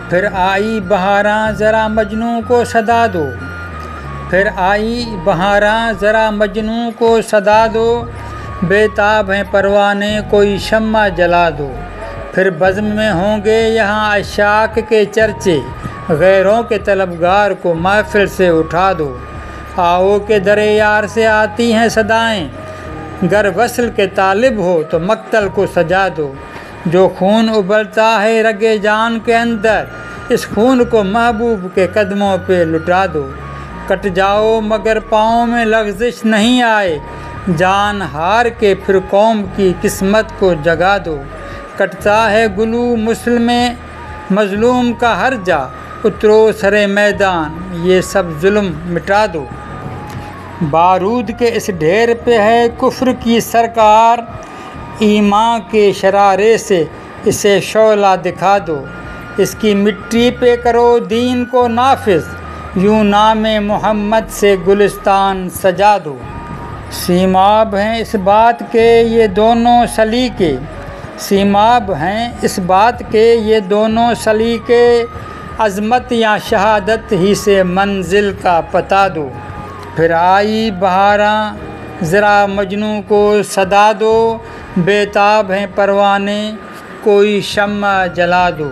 پھر آئی بہاراں ذرا مجنوں کو صدا دو، پھر آئی بہاراں ذرا مجنوں کو صدا دو، بے تاب ہیں پروانے کوئی شمع جلا دو۔ پھر بزم میں ہوں گے یہاں عشاق کے چرچے، غیروں کے طلبگار کو محفل سے اٹھا دو۔ آؤ کہ در یار سے آتی ہیں صدائیں، گر وصل کے طالب ہو تو مقتل کو سجا دو۔ جو خون ابلتا ہے رگ جان کے اندر، اس خون کو محبوب کے قدموں پہ لٹا دو۔ کٹ جاؤ مگر پاؤں میں لغزش نہیں آئے، جان ہار کے پھر قوم کی قسمت کو جگا دو۔ کٹتا ہے گلو مسلم مظلوم کا ہر جا، اترو سرے میدان یہ سب ظلم مٹا دو۔ بارود کے اس ڈھیر پہ ہے کفر کی سرکار، ایمان کے شرارے سے اسے شعلہ دکھا دو۔ اس کی مٹی پہ کرو دین کو نافذ، یوں نام محمد سے گلستان سجا دو۔ سیماب ہیں اس بات کے یہ دونوں سلیقے، سیماب ہیں اس بات کے یہ دونوں سلیقے، عظمت یا شہادت ہی سے منزل کا پتا دو۔ پھر آئی بہاراں ذرا مجنوں کو صدا دو، بے تاب ہیں پروانے کوئی شمع جلا دو۔